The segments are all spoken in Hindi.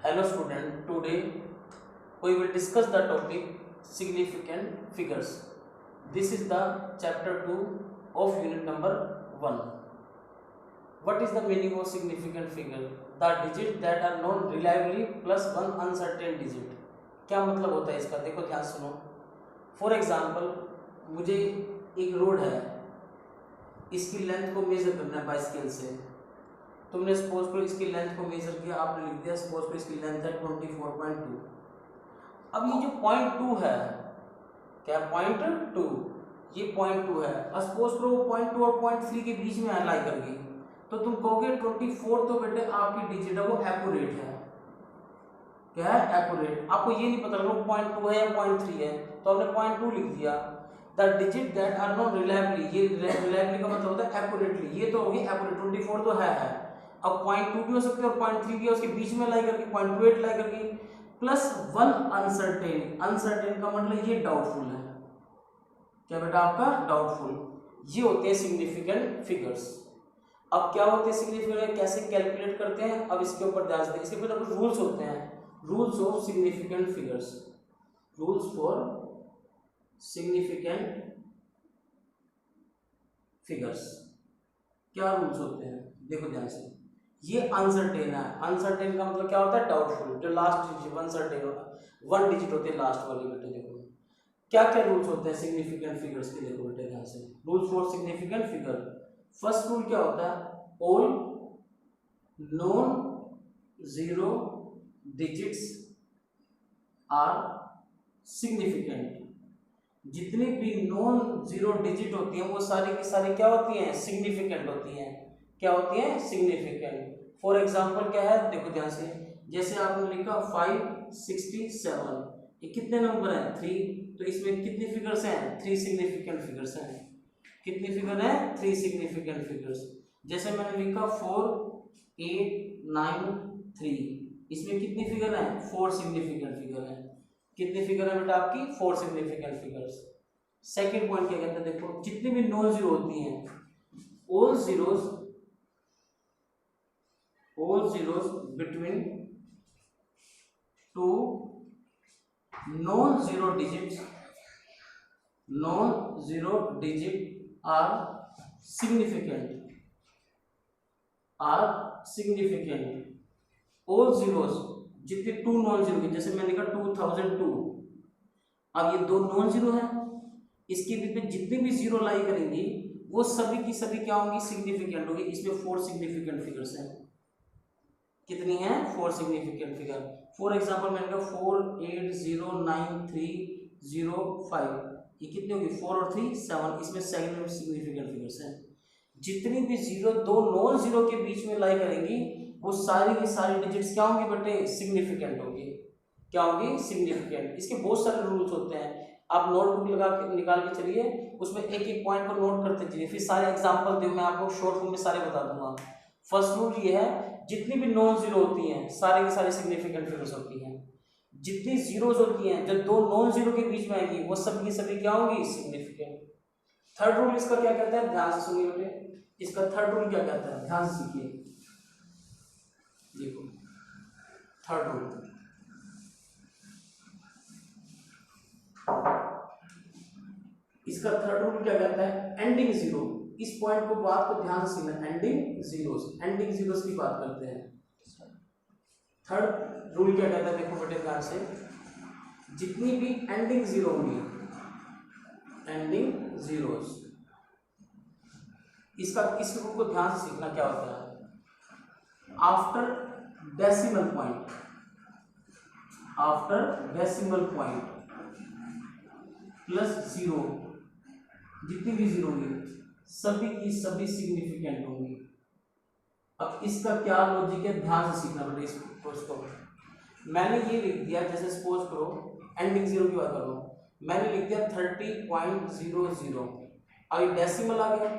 Hello student, today we will discuss the topic significant figures. This is the chapter 2 of unit number 1. What is the meaning of significant figure? The digits that are known reliably plus one uncertain digit. क्या मतलब होता है इसका? देखो ध्यान सुनो. फॉर एग्जाम्पल मुझे एक रोड है, इसकी लेंथ को मेजर करना है बाई स्केल से. तुमने सपोज करो इसकी लेंथ को मेजर किया, आपने लिख दिया सपोज करो इसकी लेंथ है 24.2. अब ये जो 0.2 है, क्या 0.2, ये 0.2 है. अब सपोज करो 0.2 और 0.3 के बीच में लाई कर गई, तो तुम कहोगे 24 तो बेटे आपकी डिजिट है वो एक्यूरेट है. क्या है? एक्यूरेट. आपको ये नहीं पता लगा 0.2 है या 0.3 है, तो आपने 0.2 लिख दिया. The digit that are not reliably, ये रिलायबली का मतलब होता है एक्यूरेटली. ये तो होगी एक्यूरेट, 24 तो है. अब 0.2 भी हो सकती है और 0.3 भी, उसके बीच में लाई करके 0.28 लाई करके प्लस वन अनसर्टेन. अनसर्टेन का मतलब ये डाउटफुल है. क्या बेटा? आपका डाउटफुल. ये होते हैं सिग्निफिकेंट फिगर्स. अब क्या होते हैं सिग्निफिकेंट, कैसे कैलकुलेट करते हैं, अब इसके ऊपर ध्यान दें. इसके ऊपर कुछ रूल्स होते हैं. Rules of significant figures. Rules for significant figures. क्या रूल्स होते हैं? देखो ध्यान से. ये अनसर्टेन है. अनसर्टेन का मतलब क्या होता है? डाउटफुल. जो लास्ट डिजिट अनसर्टेन होता है, वन डिजिट होती है लास्ट वाली. बेटे देखो क्या क्या रूल्स होते हैं सिग्निफिकेंट फिगर्स के. देखो बेटे ध्यान से. Rules for significant figure. First rule क्या होता है? All non zero digits are significant. जितनी भी नॉन जीरो डिजिट होती हैं वो सारी की सारी क्या होती हैं? सिग्निफिकेंट होती हैं. क्या होती हैं? सिग्निफिकेंट. फॉर एग्जाम्पल क्या है? देखो ध्यान से. जैसे आपने लिखा 567, ये कितने नंबर हैं? 3. तो इसमें कितनी फिगर्स हैं? 3 सिग्निफिकेंट फिगर्स हैं. कितनी फिगर हैं? 3 सिग्निफिकेंट फिगर्स. जैसे मैंने लिखा 4893, इसमें कितनी फिगर हैं? 4 सिग्निफिकेंट फिगर हैं. कितनी फिगर है बेटा आपकी? 4 सिग्निफिकेंट फिगर्स. सेकंड पॉइंट क्या कहते हैं? देखो जितनी भी नॉन जीरो होती हैं, all zeros between two non zero digit are significant. All zeros, जितने 2 नॉन जीरो की, जैसे मैंने लिखा 2002. अब ये 2 नॉन जीरो है, इसके बीच में जितनी भी जीरो लाई करेंगी वो सभी की सभी क्या होंगी? सिग्निफिकेंट होगी. इसमें 4 सिग्निफिकेंट फिगर्स हैं. कितनी हैं? 4 सिग्निफिकेंट फिगर. फॉर एग्जांपल मैंने कहा 48093005, ये कितनी होगी? 4 और 3 7. इसमें सेकंड सिग्निफिकेंट फिगर्स हैं. जितनी भी जीरो, 2 नॉन जीरो के बीच में लाई करेंगी वो सारी की सारी डिजिट्स क्या होंगी बेटे? सिग्निफिकेंट होंगी. क्या होंगी? सिग्निफिकेंट. इसके बहुत सारे रूल्स होते हैं. आप नोटबुक लगा के निकाल के चलिए, उसमें एक एक पॉइंट को नोट करते चलिए, फिर सारे एग्जांपल दे, मैं आपको शॉर्ट फॉर्म में सारे बता दूंगा. फर्स्ट रूल ये है, जितनी भी नॉन जीरो होती हैं सारे की सारी सिग्निफिकेंट फिगर्स होती हैं. जितनी जीरोस होती हैं, जब 2 नॉन जीरो के बीच में आएगी वो सब की सभी क्या होंगी? सिग्निफिकेंट. थर्ड रूल इसका क्या कहता है? ध्यान से सुनिए बेटे. इसका थर्ड रूल क्या कहता है? ध्यान से सीखिए. देखो थर्ड रूल, इसका थर्ड रूल क्या कहता है? Ending zero. इस पॉइंट को, बात को ध्यान से सुनना. एंडिंग जीरोस की बात करते हैं. थर्ड रूल क्या कहता है? देखो बेटे ध्यान से. जितनी भी एंडिंग जीरो होंगी, एंडिंग जीरोस, इसका इस रूल को ध्यान से सीखना. क्या होता है? After decimal point plus zero, जितनी भी जीरो होंगी सभी की सभी सिग्निफिकेंट होंगी. अब इसका क्या लॉजिक है? ध्यान से सीखना बेटे इसको. मैंने ये लिख दिया, जैसे सपोज करो एंडिंग जीरो की बात करो, मैंने लिख दिया 30.00. अब डेसिमल आ गया.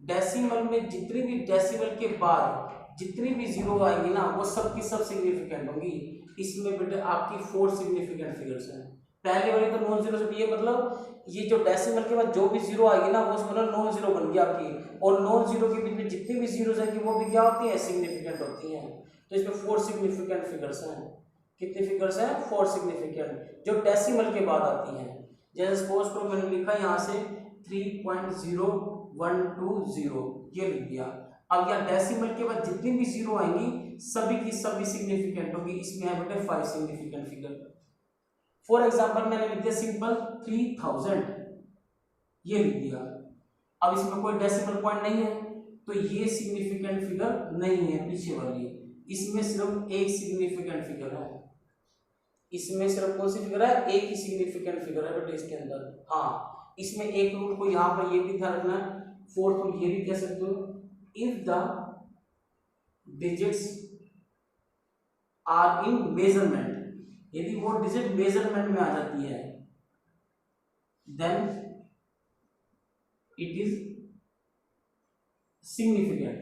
डेसिमल में जितनी भी डेसिमल के बाद जितनी भी जीरो आएंगी ना वो सब की सब सिग्निफिकेंट होंगी. इसमें बेटे आपकी 4 सिग्निफिकेंट फिगर्स हैं. पहले वाली तो नॉन जीरो से, ये मतलब ये जो डेसिमल के बाद जो भी जीरो आएगी ना वो मतलब नॉन जीरो बन गई आपकी. और नॉन जीरो के बीच में जितनी भी जीरो आएगी वो भी क्या होती है? सिग्निफिकेंट होती हैं. तो इसमें 4 सिग्निफिकेंट फिगर्स हैं। कितने फिगर्स हैं? 4 सिग्निफिकेंट, जो डेसिमल के बाद आती हैं। जैसे सपोज करो मैंने लिखा यहाँ से 3.0120 ये लिख दिया। अब यहाँ डेसिमल के बाद जितनी भी जीरो आएंगी सभी की सभी सिग्निफिकेंट होगी। इसमें है बेटे 5 सिग्निफिकेंट फिगर। फॉर एग्जांपल मैंने लिख दिया सिंपल 3000 ये लिख दिया। अब इसमें कोई डेसिमल पॉइंट नहीं है तो ये सिग्निफिकेंट फिगर नहीं है पीछे वाली। इसमें सिर्फ एक सिग्निफिकेंट फिगर है। इसमें सिर्फ कौन सी फिगर है? एक ही सिग्निफिकेंट फिगर है बेटे इसके अंदर। हाँ, इसमें एक रूल को यहाँ पर ये भी ध्यान रखना है, फोर्थ रूल ये भी कह सकते हो, if the digits are in measurement, यदि वो डिजिट मेजरमेंट में आ जाती है देन इट इज सिग्निफिकेंट।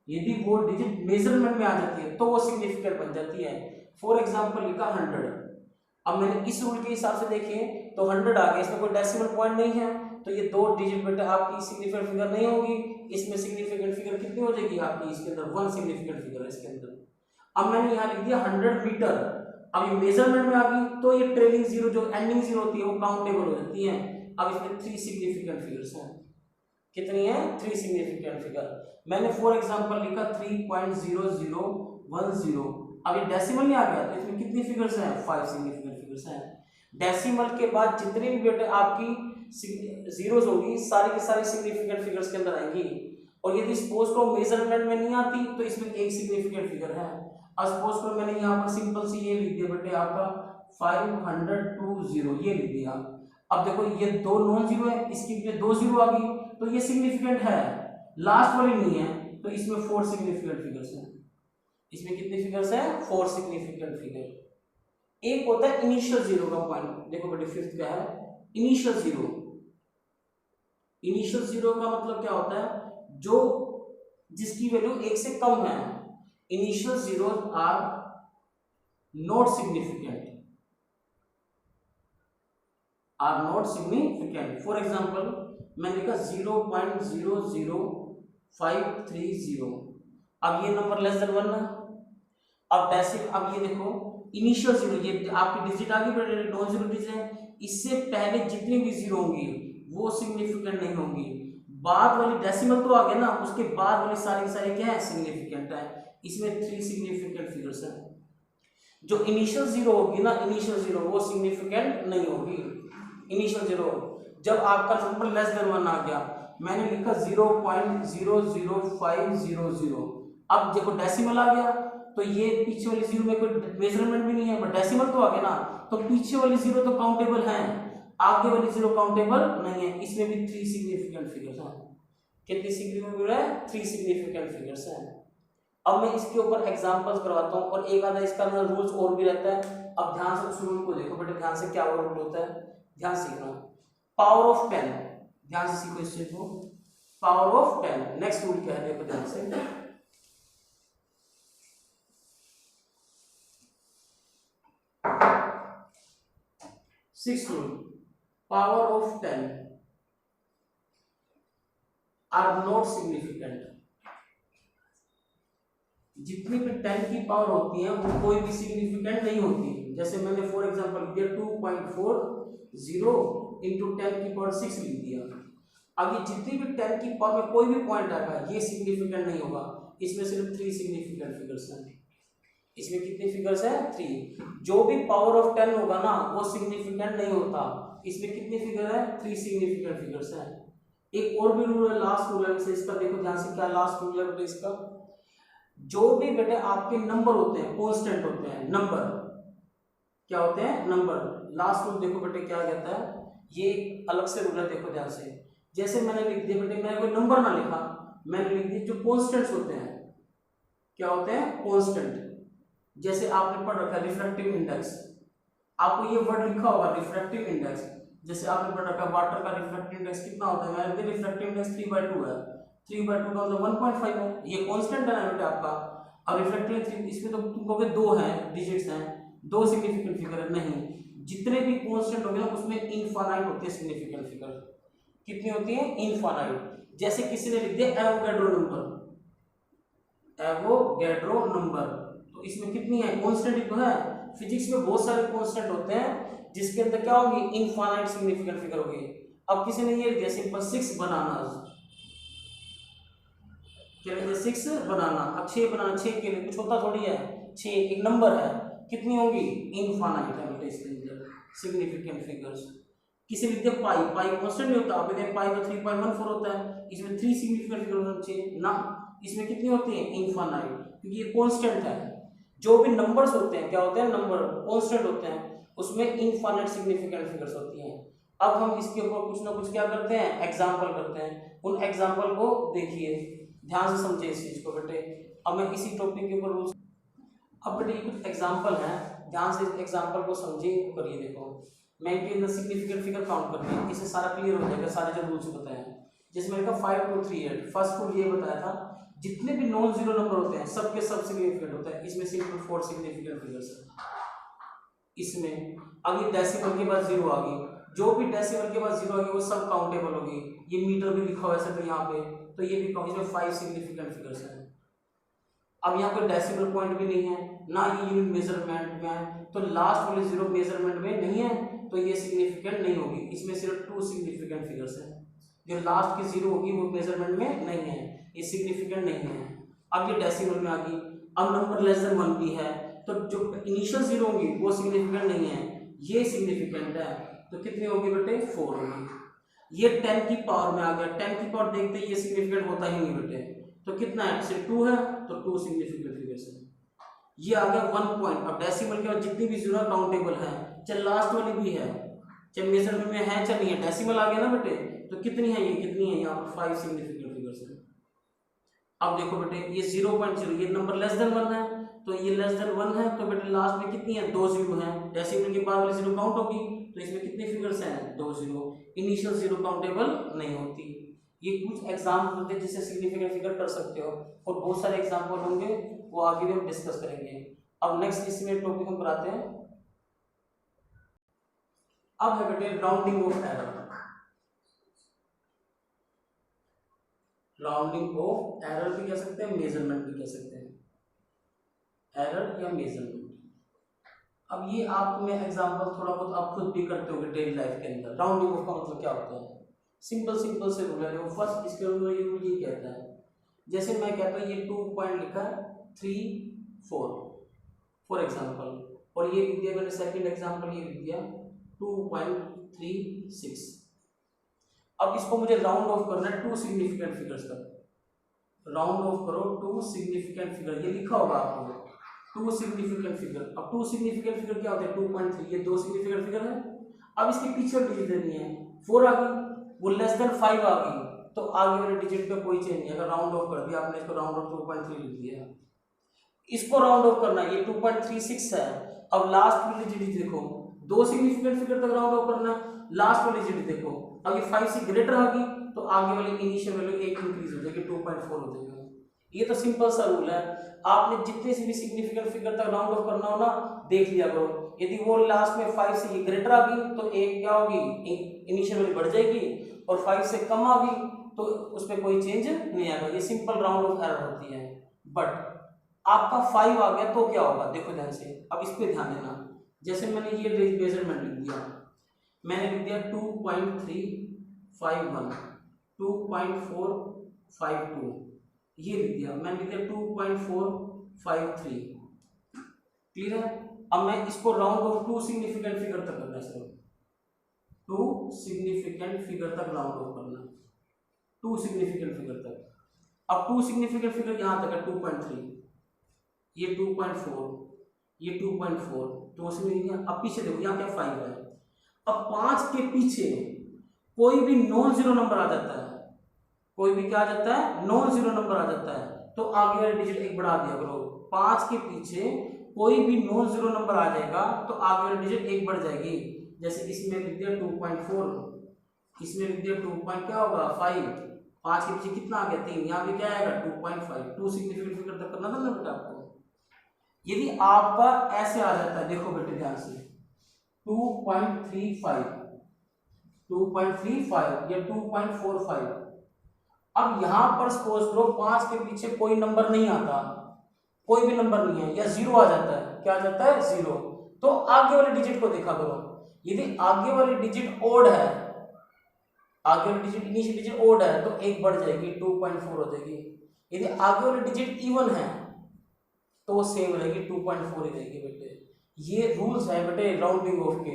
यदि वो डिजिट मेजरमेंट में आ जाती है तो वो सिग्निफिकेंट बन जाती है। फॉर एग्जांपल लिखा 100। अब मैंने इस रूल के हिसाब से देखिए तो 100 आ गया, इसमें कोई डेसिमल पॉइंट नहीं है तो ये 2 डिजिट बेटा आपकी सिग्निफिकेंट फिगर नहीं होगी। इसमें सिग्निफिकेंट फिगर कितनी हो जाएगी आपकी? इसके अंदर 1 सिग्निफिकेंट फिगर है इसके अंदर। अब मैंने यहाँ लिख दिया 100 मीटर। अब ये मेजरमेंट में आ गई तो ये ट्रेलिंग जीरो जो एंडिंग जीरो होती है वो काउंटेबल हो जाती है। अब इसमें 3 सिग्निफिकेंट फिगर्स हैं। कितनी है? 3 सिग्निफिकेंट फिगर। मैंने फॉर एग्जांपल लिखा 3.0010। अब ये डेसिमल में आ गया तो इसमें कितनी फिगर्स हैं? 5 सिग्निफिकेंट फिगर्स हैं। डेसिमल के बाद जितने भी बेटे आपकी जीरोस होगी सारी की सारी सिग्निफिकेंट फिगर्स के अंदर आएंगी। और यदि सपोज को मेजरमेंट में नहीं आती तो इसमें एक सिग्निफिकेंट फिगर है। अब सपोज को मैंने यहाँ पर सिंपल सी ये लिख दिया बेटे आपका 520 ये लिख दिया। अब देखो ये 2 नॉन जीरो है, इसकी भी 2 जीरो आ गई तो ये सिग्निफिकेंट है, लास्ट वाली नहीं है तो इसमें 4 सिग्निफिकेंट फिगर्स हैं। इसमें कितने फिगर्स हैं? 4 सिग्निफिकेंट फिगर। एक होता है इनिशियल जीरो का पॉइंट, देखो बेटे फिफ्थ क्या है? Initial zero. इनिशियल जीरो का मतलब क्या होता है? जो जिसकी वैल्यू 1 से कम है। Initial zeros are not significant, are not significant. For example मैंने लिखा 0.00530। अब ये नंबर लेस देन 1 है। अब ये देखो इनिशियल जीरो, ये आपकी डिजिट आ गई बेटे नॉन जीरो डिजिट है, इससे पहले जितनी भी जीरो होंगी वो सिग्निफिकेंट नहीं होंगी। बाद वाली डेसिमल तो आ गया ना, उसके बाद वाली सारी की सारी क्या है? सिग्निफिकेंट है। इसमें 3 सिग्निफिकेंट फिगर्स हैं। जो इनिशियल जीरो होगी ना, इनिशियल जीरो वो सिग्निफिकेंट नहीं होगी। इनिशियल जीरो जब आपका नंबर लेस देन 1 आ गया, मैंने लिखा 0.00500। अब देखो डेसिमल आ गया तो ये पीछे वाली जीरो में कोई मेजरमेंट भी नहीं है बट डेसिमल तो आ गया ना, तो पीछे वाली जीरो तो काउंटेबल है, आगे वाली जीरो काउंटेबल नहीं है। इसमें भी 3 सिग्निफिकेंट फिगर्स हैं। कितनी सिग्निफिकेंट है? 3 सिग्निफिकेंट फिगर्स हैं। अब मैं इसके ऊपर एग्जांपल्स करवाता हूँ और एक आधा इसका रूल्स और भी रहता है। अब ध्यान से उस रूल को देखो बेटे, ध्यान से क्या रूल होता है ध्यान सीखना। पावर ऑफ 10, ध्यान से सीखो इस चीज को। पावर ऑफ 10 नेक्स्ट रूल क्या है देखो ध्यान से। Six rule, power of 10 are not significant. जितनी भी 10 की पावर होती है वो कोई भी सिग्निफिकेंट नहीं होती। जैसे मैंने फॉर एग्जांपल दिया 2.40 इंटू 10 की पावर 6 लिख दिया। अब ये जितनी भी 10 की पावर में कोई भी पॉइंट आएगा ये सिग्निफिकेंट नहीं होगा। इसमें सिर्फ 3 सिग्निफिकेंट फिगर्स हैं। इसमें कितने फिगर्स हैं? 3। जो भी पावर ऑफ 10 होगा ना वो सिग्निफिकेंट नहीं होता। इसमें कितने फिगर है? 3 सिग्निफिकेंट फिगर्स हैं। एक और भी रूल है, लास्ट रूल है इसका, देखो ध्यान से क्या लास्ट रूल है बेटे इसका। जो भी बेटे आपके नंबर होते हैं कांस्टेंट होते हैं, नंबर क्या होते हैं? नंबर। लास्ट रूल देखो बेटे क्या कहता है, ये अलग से रूल है, देखो ध्यान से। जैसे मैंने लिख दिया बेटे, मैंने कोई नंबर ना लिखा, मैंने लिख दिया जो कांस्टेंट्स होते हैं, क्या होते हैं? कांस्टेंट। जैसे आपने पढ़ रखा है रिफ्रैक्टिव इंडेक्स, आपको ये वर्ड लिखा होगा रिफ्रैक्टिव इंडेक्स। जैसे आपने पढ़ रखा है वाटर का रिफ्रैक्टिव इंडेक्स कितना होता है, मैंने रिफ्रैक्टिव इंडेक्स 3/2 है। 3/2 का मतलब 1.5 है, ये कांस्टेंट है ना बेटा आपका। अब रिफ्रैक्टिव इसमें तो तुम कहोगे 2 हैं डिजिट्स हैं, 2 सिग्निफिकेंट फिगर नहीं। जितने भी कांस्टेंट होंगे ना उसमें इनफाइनाइट होती है सिग्निफिकेंट फिगर। कितनी होती है? इनफाइनाइट। जैसे किसी ने लिख दिया एवोगैड्रो नंबर, एवोगैड्रो नंबर तो इसमें कितनी है, कांस्टेंट ही तो है। फिजिक्स में बहुत सारे कांस्टेंट होते हैं जिसके अंदर क्या होगी, इनफाइनाइट सिग्निफिकेंट फिगर होगी। अब किसी ने ये दिया सिंपल 6 बनाना, क्या लिखा 6 बनाना। अब 6 बनाना, 6 के लिए कुछ होता थोड़ी है, 6 एक नंबर है, कितनी होगी, इनफाइनाइट है बेटा इसके अंदर सिग्निफिकेंट फिगर्स। किसी लिख दिया पाई, पाई कांस्टेंट नहीं होता, आप देखिए पाई तो 3.14 होता है, इसमें 3 सिग्निफिकेंट फिगर होना चाहिए ना, इसमें कितनी होती है, इनफाइनाइट, क्योंकि ये कांस्टेंट है। जो भी नंबर्स होते हैं क्या होते हैं, नंबर कांस्टेंट होते हैं, उसमें इनफाइनाइट सिग्निफिकेंट फिगर्स होती हैं। अब हम इसके ऊपर कुछ ना कुछ क्या करते हैं, एग्जाम्पल करते हैं। उन एग्जाम्पल को देखिए, ध्यान से समझे इस चीज को बेटे। अब मैं इसी टॉपिक के ऊपर अब बेटे कुछ एग्जाम्पल हैं, ध्यान से एग्जाम्पल को समझिए करिए। देखो मैं इनके अंदर सिग्निफिकेंट फिगर काउंट करनी है, इससे सारा क्लियर हो जाएगा, सारे जो रूल्स बताए हैं। जैसे मैंने कहा 5 2 3 8, फर्स्ट रूल ये बताया था जितने भी नॉन जीरो नंबर होते हैं सबके सब सिग्निफिकेंट होता है। इसमें सिर्फ 4 सिग्निफिकेंट फिगर्स है। इसमें अभी डेसिमल के बाद जीरो आ गई, जो भी डेसिमल के बाद जीरो आ गई वो सब काउंटेबल होगी। ये मीटर भी लिखा हुआ है सर यहाँ पे, तो ये भी इसमें 5 सिग्निफिकेंट फिगर्स हैं। अब यहाँ कोई डेसिमल पॉइंट भी नहीं है, ना ये यूनिट मेजरमेंट में है, तो लास्ट वाले जीरो मेजरमेंट में नहीं है, तो ये सिग्निफिकेंट नहीं होगी। इसमें सिर्फ 2 सिग्निफिकेंट फिगर्स हैं। जो लास्ट की जीरो होगी वो मेजरमेंट में नहीं है, ये सिग्निफिकेंट नहीं है। अब ये डेसिमल में आ गई। अब नंबर लेस देन 1 भी है, तो जो इनिशियल जीरो होगी वो सिग्निफिकेंट नहीं है, ये सिग्निफिकेंट है। तो कितनी होगी बेटे, 4 होगी। ये 10 की पावर में आ गया, 10 की पावर देखते ही ये सिग्निफिकेंट होता ही नहीं बेटे, तो कितना है, सिर्फ 2 है, तो 2 सिग्निफिकेंट फिगर्स है। ये आ गया 1 पॉइंट। अब डेसिमल के बाद जितनी भी जीरो काउंटेबल है, चाहे लास्ट वाली भी है, चाहे मेजरमेंट में है चाहे नहीं है, डेसिमल आ गया ना बेटे, तो कितनी है, ये कितनी है, यहाँ पर 5 सिग्निफिकेंट फिगर्स है। अब देखो बेटे ये 0.0, ये नंबर लेस देन 1 है, तो ये लेस देन 1 है, तो बेटे लास्ट में कितनी है, 2 जीरो है। डेसिमल के बाद वाली जीरो काउंट होगी, तो इसमें कितनी फिगर्स हैं, 2 जीरो। इनिशियल जीरो काउंटेबल नहीं होती। ये कुछ एग्जाम्पल होते हैं जिससे सिग्निफिकेंट फिगर कर सकते हो, और बहुत सारे एग्जाम्पल होंगे, वो आगे भी हम डिस्कस करेंगे। अब नेक्स्ट इसमें टॉपिक हम कराते हैं, अब है बेटे rounding off error. Rounding off error भी कह सकते हैं, मेजरमेंट भी कह सकते हैं, एरर या मेजरमेंट। अब ये आपको मैं एग्जांपल थोड़ा बहुत आप खुद भी करते होंगे डेली लाइफ के अंदर। राउंडिंग ऑफ का मतलब क्या होता है, सिंपल से रूल है। फर्स्ट इसके अंदर ये रूल ये कहता है, जैसे मैं कहता हूँ ये 2 पॉइंट लिखा है 3 4 फॉर एग्जांपल, और ये लिख दिया मैंने सेकंड एग्जांपल, ये लिख दिया 2.36। अब इसको मुझे राउंड ऑफ करना है 2 सिग्निफिकेंट फिगर्स तक। राउंड ऑफ करो 2 सिग्निफिकेंट फिगर, ये लिखा होगा आपको 2 सिग्निफिकेंट फिगर। अब 2 सिग्निफिकेंट फिगर क्या होते हैं, 2.3, ये 2 सिग्निफिकेंट फिगर है। अब इसके पीछे डिजिट देनी है, 4 आ गई, वो लेस देन 5 आ गई, तो आगे वाले डिजिट पे कोई चेंज नहीं। अगर राउंड ऑफ कर दिया आपने, इसको राउंड ऑफ 2.3 लिख दिया, इसको राउंड ऑफ करना है, ये 2.36 है। अब लास्ट वाली डिजिट देखो, 2 सिग्निफिकेंट फिगर तक राउंड ऑफ करना है, लास्ट वाली डिजिट देखो, अब ये 5 से ग्रेटर आ गई, तो आगे वाली इनिशियल वैल्यू 1 इंक्रीज हो जाएगी, 2.4 हो जाएगा। ये तो सिंपल सा रूल है। आपने जितने से भी सिग्निफिकेंट फिगर तक राउंड ऑफ करना हो ना, देख लिया करो, यदि वो लास्ट में 5 से ये ग्रेटर आ गई तो एक क्या होगी, इनिशियल वैल्यू बढ़ जाएगी, और 5 से कम आ गई तो उसमें कोई चेंज नहीं आएगा। ये सिंपल राउंड ऑफ एरर होती है। बट आपका 5 आ गया तो क्या होगा, देखो ध्यान से, अब इस पे ध्यान देना। जैसे मैंने ये मेजरमेंट लिख दिया, मैंने लिख दिया 2.351, 2.452, ये लिख दिया, मैंने लिख दिया 2.453। क्लियर है। अब मैं इसको राउंड ऑफ 2 सिग्निफिकेंट फिगर तक करना है, सिर्फ 2 सिग्निफिकेंट फिगर तक राउंड ऑफ करना, 2 सिग्निफिकेंट फिगर तक। अब 2 सिग्निफिकेंट फिगर यहां तक है 2.3, ये 2.4, ये 2.4, तो उसमें अब पीछे देखो यहाँ क्या 5 है। अब 5 के पीछे कोई भी नॉन जीरो नंबर आ जाता है, कोई भी क्या आ जाता है, नॉन जीरो नंबर आ जाता है, तो आगे वाले डिजिट 1 बढ़ा दिया करो। 5 के पीछे कोई भी नॉन जीरो नंबर आ जाएगा तो आगे वाले डिजिट 1 बढ़ जाएगी। जैसे इसमें लिख दिया 2.4, इसमें लिख दिया 2 क्या होगा 5, 5 के पीछे कितना आ गया 3, यहाँ पे क्या आएगा 2.5। 2 सिग्निफिकेंट फिगर तक करना था ना बेटा आपको। यदि आपका ऐसे आ जाता है, देखो बेटे ध्यान से, 2.35, 2.35 या 2.45। अब यहां पर सपोज करो 5 के पीछे कोई नंबर नहीं आता, कोई भी नंबर नहीं है या जीरो आ जाता है, क्या आ जाता है, जीरो, तो आगे वाले डिजिट को देखा करो। यदि आगे वाली डिजिट ओड है, आगे वाली डिजिट इनिशियल डिजिट ओड है तो एक बढ़ जाएगी 2.4 हो जाएगी। यदि आगे वाली डिजिट इवन है तो वो सेम रहेगी 2.4 ही रहेगी बेटे। ये रूल्स है बेटे राउंडिंग ऑफ के।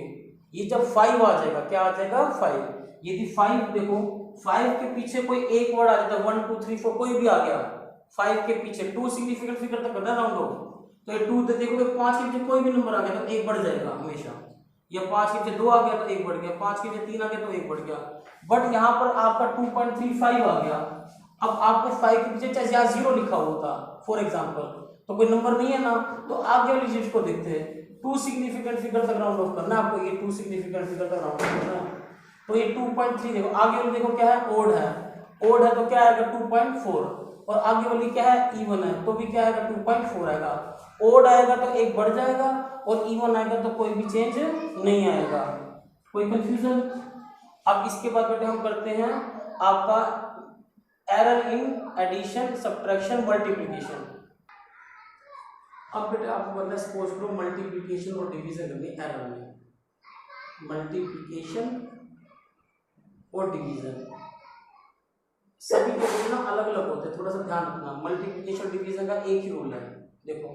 ये जब 5 आ जाएगा, क्या आ जाएगा, 5। यदि 5 देखो 5 के पीछे कोई एक वर्ड आ जाता है, 1 2 3 4 कोई भी आ गया 5 के पीछे, 2 सिग्निफिकेंट फिगर तक करना राउंड ऑफ, तो ये 2 देखोगे 5 के पीछे कोई भी नंबर आ गया तो एक बढ़ जाएगा हमेशा, या 5 के पीछे 2 आ गया तो एक बढ़ गया, 5 के पीछे 3 आ गया तो एक बढ़ गया। बट यहाँ पर आपका 2.35 आ गया। अब आपको 5 के पीछे चाहे यहाँ 0 लिखा हुआ था फॉर एग्जाम्पल, तो कोई नंबर नहीं है ना, तो आगे वाली डिजिट को देखते हैं। 2 सिग्निफिकेंट फिगर तक राउंड ऑफ करना है आपको, ये 2 सिग्निफिकेंट फिगर तक राउंड ऑफ करना है। तो ये 2.3 देखो, आगे वाली देखो क्या है, ओड है, ओड है तो क्या आएगा 2.4, और आगे वाली क्या है, इवन है तो भी क्या आएगा 2.4 आएगा। ओड आएगा तो एक बढ़ जाएगा और इवन आएगा तो कोई भी चेंज नहीं आएगा। कोई कंफ्यूजन? अब इसके बाद बेटे हम करते हैं आपका error in addition, subtraction, multiplication. अब बेटे आपको पता है सपोज करो मल्टीप्लिकेशन और डिवीजन करनी एरर में, मल्टीप्लिकेशन और डिवीजन सभी के ना अलग अलग होते हैं, थोड़ा सा ध्यान रखना। मल्टीप्लिकेशन डिवीजन का एक ही रूल है। देखो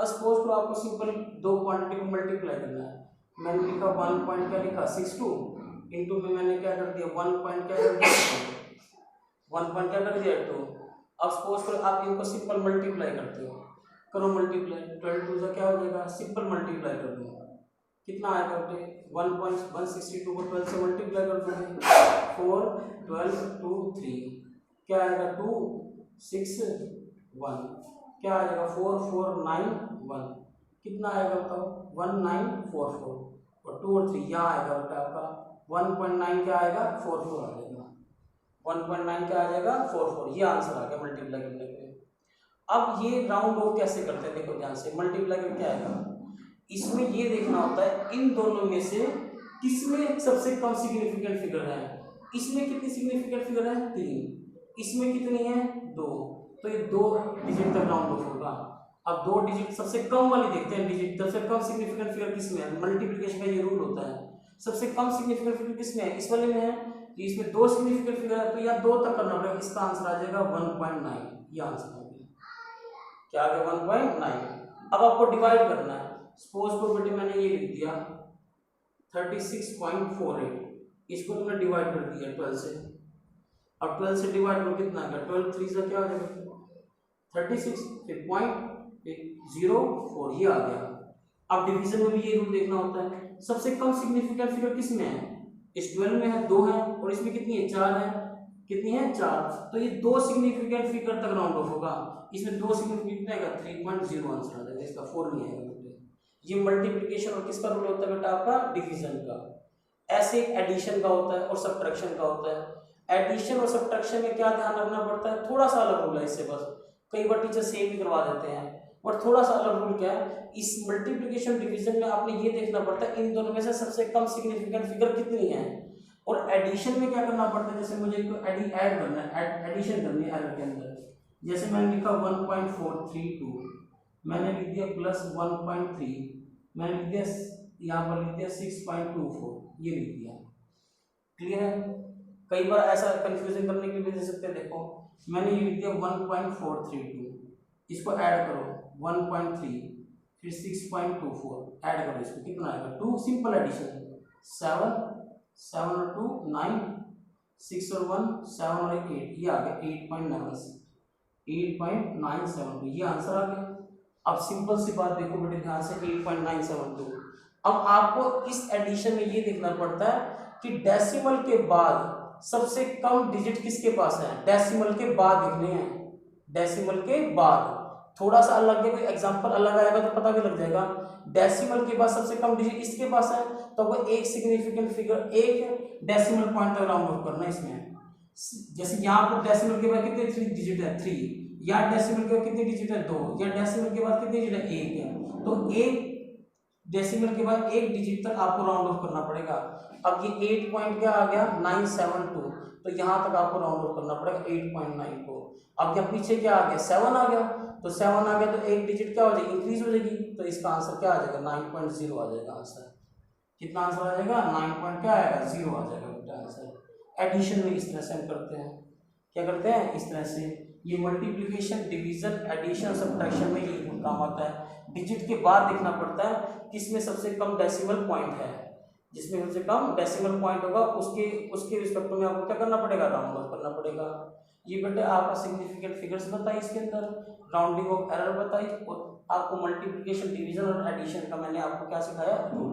सपोज करो आपको सिंपल दो क्वांटिटी को मल्टीप्लाई करना है। मैंने लिखा 1 पॉइंट क्या लिखा 62 इंटू में मैंने क्या कर दिया 1 पॉइंट क्या कर दिया 1 पॉइंट क्या कर दिया 2। अब सपोज करो आप इनको सिंपल मल्टीप्लाई करते हो, करो मल्टीप्लाई, 12 से क्या हो जाएगा, सिंपल मल्टीप्लाई कर दूंगा, कितना आएगा बेटे 1.162 को 12 से मल्टीप्लाई कर दोगे 4 12 2 3 क्या आएगा 2 6 1 क्या आएगा 4 4 9 1 कितना आएगा बताओ 1944 और 2 और 3 यहाँ आएगा बेटा आपका 1.9 क्या आएगा 44 आ जाएगा 1.9 क्या आ जाएगा 44। ये आंसर आ गया मल्टीप्लाई करने के। अब ये राउंड ऑफ कैसे करते हैं देखो ध्यान से, मल्टीप्लाई करके क्या आएगा, इसमें ये देखना होता है इन दोनों में से किसमें सबसे कम सिग्निफिकेंट फिगर है। इसमें कितनी सिग्निफिकेंट फिगर है 3, इसमें कितनी है 2, तो ये 2 डिजिट तक राउंड ऑफ होगा। अब 2 डिजिट सबसे कम वाली देखते हैं, डिजिट सबसे कम सिग्निफिकेंट फिगर किसमें है, मल्टीप्लिकेशन का ये रूल होता है, सबसे कम सिग्निफिकेंट फिगर किसमें है, इस वाले में है, तो इसमें 2 सिग्निफिकेंट फिगर है तो यहाँ 2 तक करना पड़ेगा, इसका आंसर आ जाएगा 1.9, ये आंसर आ गया, क्या आ गया 1.9। अब आपको डिवाइड करना है, सपोज को बेटे मैंने ये लिख दिया 36.48, इसको तुमने डिवाइड कर दिया 12 से। अब 12 से डिवाइड करो कितना आएगा 12 3 से क्या हो जाएगा 36 फिर 0.04 ये आ गया। अब डिवीजन में भी ये रूल देखना होता है, सबसे कम सिग्निफिकेंट फिगर किसमें है, इस 12 में है 2 है और इसमें कितनी है 4 है, कितनी है 4, तो ये 2 सिग्निफिकेंट फिगर तक राउंड ऑफ होगा, इसमें 2 सिग्निफिकेंट आएगा 3.0 आंसर आ जाएगा, इसका 4 नहीं आएगा बेटे। ये मल्टीप्लिकेशन और किसका रूल होता है बेटा आपका डिवीजन का। ऐसे एडिशन का होता है और सब्ट्रैक्शन का होता है। एडिशन और सब्ट्रैक्शन में क्या ध्यान रखना पड़ता है, थोड़ा सा अलग रूल है इससे, बस कई बार टीचर सेम भी करवा देते हैं और थोड़ा सा अलग रूल क्या है, इस मल्टीप्लिकेशन डिवीजन में आपने ये देखना पड़ता है इन दोनों में से सबसे कम सिग्निफिकेंट फिगर कितनी है। और एडिशन में क्या करना पड़ता है, जैसे मुझे ऐड करना है, एडिशन करनी है एरर के अंदर, जैसे मैंने लिखा 1.432 मैंने लिख दिया प्लस 1.3 मैंने लिख दिया, यहाँ पर लिख दिया 6.24 ये लिख दिया, क्लियर है। कई बार ऐसा कंफ्यूजन करने के लिए दे सकते हैं, देखो मैंने ये लिख दिया 1.432, इसको ऐड करो 1.3 फिर 6.24 ऐड करो, इसको कितना आएगा 2, सिंपल एडिशन 7 7 और 2 9 6 और 1 7 और 8 ये आ गया 8.972 ये आंसर आ गया। अब सिंपल सी बात देखो बेटे ध्यान से 8.972। अब आपको इस एडिशन में ये देखना पड़ता है कि डेसिमल के बाद सबसे कम डिजिट किसके पास है, डेसिमल के बाद देखने हैं, डेसिमल के बाद थोड़ा सा अलग है, कोई एग्जांपल अलग आएगा तो पता भी लग जाएगा। डेसिमल के बाद सबसे कम डिजिट इसके पास है तो वो एक सिग्निफिकेंट फिगर एक डेसिमल पॉइंट तक राउंड ऑफ करना है इसमें। जैसे यहाँ पर डेसिमल के बाद कितने 3 डिजिट है 3, या डेसिमल के बाद कितनी डिजिट है 2, या डेसिमल के बाद कितनी डिजिट है 1 है, तो एक डेसिमल के बाद एक डिजिट तक आपको राउंड ऑफ करना पड़ेगा। अब ये 8 पॉइंट क्या आ गया 972, तो यहाँ तक आपको राउंड ऑफ करना पड़ेगा 8.9 को। अब यहाँ पीछे क्या आ गया 7 आ गया, तो 7 आ गया तो एक डिजिट क्या हो जाएगी इंक्रीज हो जाएगी, तो इसका आंसर क्या आ जाएगा 9.0 आ जाएगा आंसर। कितना आंसर आ जाएगा 9 क्या आएगा 0 आ जाएगा बेटा आंसर। एडिशन में इस तरह से हम करते हैं, क्या करते हैं इस तरह से। ये मल्टीप्लिकेशन डिवीजन एडिशन सब्ट्रैक्शन में ये काम आता है। डिजिट के बाद देखना पड़ता है किसमें सबसे कम डेसिमल पॉइंट है, जिसमें सबसे कम डेसिमल पॉइंट होगा उसके रिस्पेक्ट में आपको क्या करना पड़ेगा राउंड ऑफ करना पड़ेगा। ये बेटे आपका सिग्निफिकेंट फिगर्स बताई, इसके अंदर राउंडिंग ऑफ एरर बताई, और आपको मल्टीप्लिकेशन डिवीजन और एडिशन का मैंने आपको क्या सिखाया रूल।